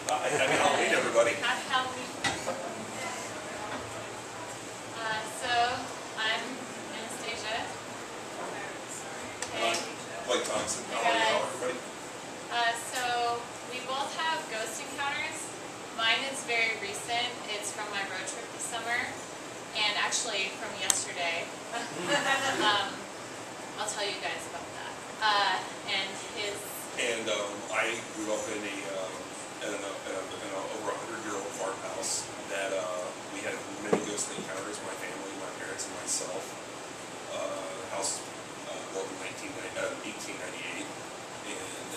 Hi, happy Halloween, everybody. Happy Halloween. So, I'm Anastacia. Hey. Blake Thompson. Hey How are guys. you, everybody? So, we both have ghost encounters. Mine is very recent. It's from my road trip this summer. And actually from yesterday. I'll tell you guys about that. And his... And I grew up in an over 100-year-old farmhouse that we had many ghost encounters. My family, my parents, and myself. The house was built in 1898, and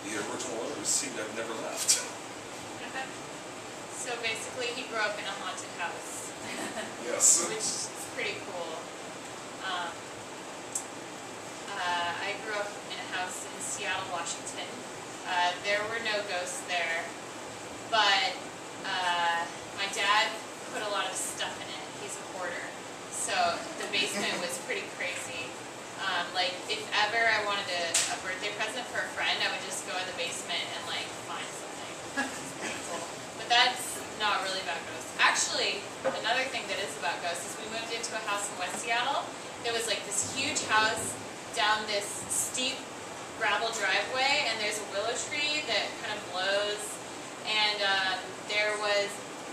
the original owners seem to have never left. So basically, he grew up in a haunted house. Yes. Which is pretty cool. I grew up in a house in Seattle, Washington. There were no ghosts there, but my dad put a lot of stuff in it. He's a hoarder. So the basement was pretty crazy. Like, if ever I wanted a birthday present for a friend, I would just go in the basement and, like, find something. It's pretty cool. But that's not really about ghosts. Actually, another thing that is about ghosts is we moved into a house in West Seattle. There was, like, this huge house down this steep gravel driveway, and there's a willow tree that kind of blows, and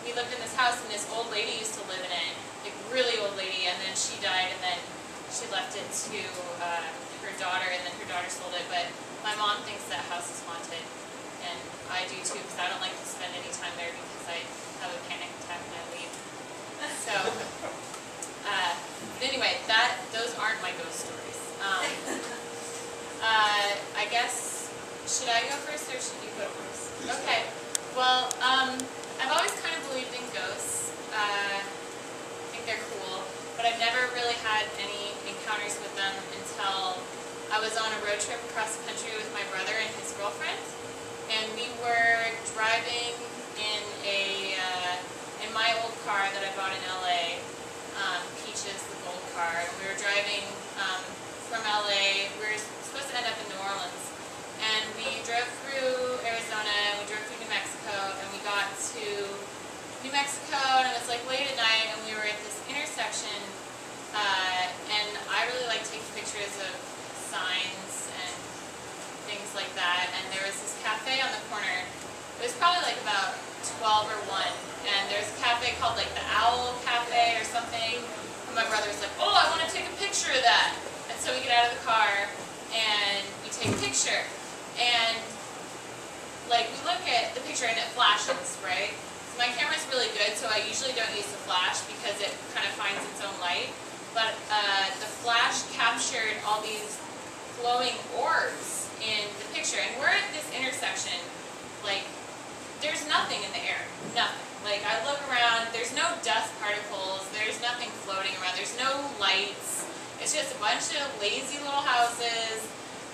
we lived in this house, and this old lady used to live in it, like really old lady, and then she died, and then she left it to her daughter, and then her daughter sold it, but my mom thinks that house is haunted, and I do too, because I don't like to spend any time there because I have a panic attack when I leave. So, but anyway, those aren't my ghost stories. I guess, should I go first or should you go first? Okay. Well, I've always kind of believed in ghosts. I think they're cool, but I've never really had any encounters with them until I was on a road trip across the country with my brother and his girlfriend, and we were driving in in my old car that I bought in LA, Peaches, the gold car, and we were driving from LA. We were supposed to end up in New Orleans, and we drove through Arizona, and we drove through New Mexico, and we got to New Mexico, and it was like late at night, and we were at this intersection, and I really like taking pictures of signs and things like that, and there was this cafe on the corner. It was probably like about 12 or 1, and there's a cafe called like the Owl Cafe or something, and my brother was like, oh, I want to take a picture of that. And so we get out of the car, and we take a picture, and like we look at the picture and it flashes, right? So my camera's really good, so I usually don't use the flash because it kind of finds its own light, but the flash captured all these glowing orbs in the picture, and we're at this intersection, like, there's nothing in the air, nothing. Like, I look around, there's no dust particles, there's nothing floating around, there's no lights. It's just a bunch of lazy little houses,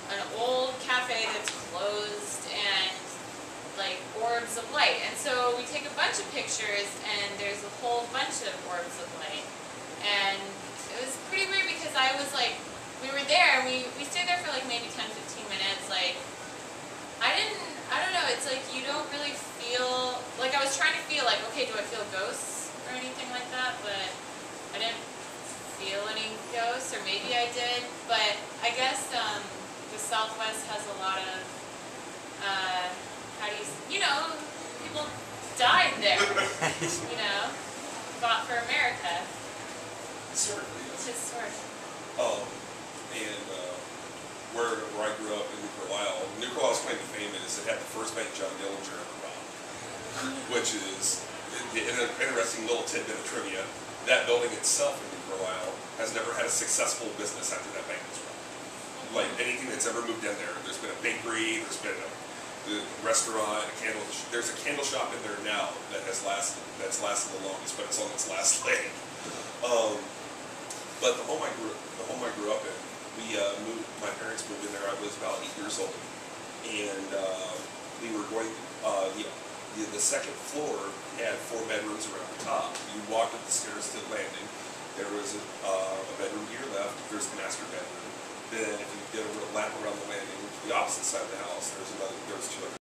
an old cafe that's closed, and like orbs of light. And so we take a bunch of pictures, and there's a whole bunch of orbs of light. And it was pretty weird because I was like, we were there, and we stayed there for like maybe 10-15 minutes. Like, I don't know, it's like you don't really feel, like I was trying to feel like, okay, do I feel ghosts or anything like that, but I didn't feel any ghosts, or maybe I did, but I guess the Southwest has a lot of, people died there, fought for America. Historically, yes. Historically. And where I grew up in New Carlisle's claim to fame is it had the first bank John Dillinger ever robbed, which is an interesting little tidbit of trivia. That building itself in New Carlisle has never had a successful business after that bank was robbed. Like anything that's ever moved in there, there's been a bakery, there's been a restaurant, there's a candle shop in there now that's lasted the longest, but it's on its last leg. But the home I grew up in, my parents moved in there. I was about 8 years old, and we were going. The second floor had 4 bedrooms around the top. You walked up the stairs to the landing. There was a bedroom to your left. There's the master bedroom. Then, if you did a lap around the landing, the opposite side of the house, there was 2 other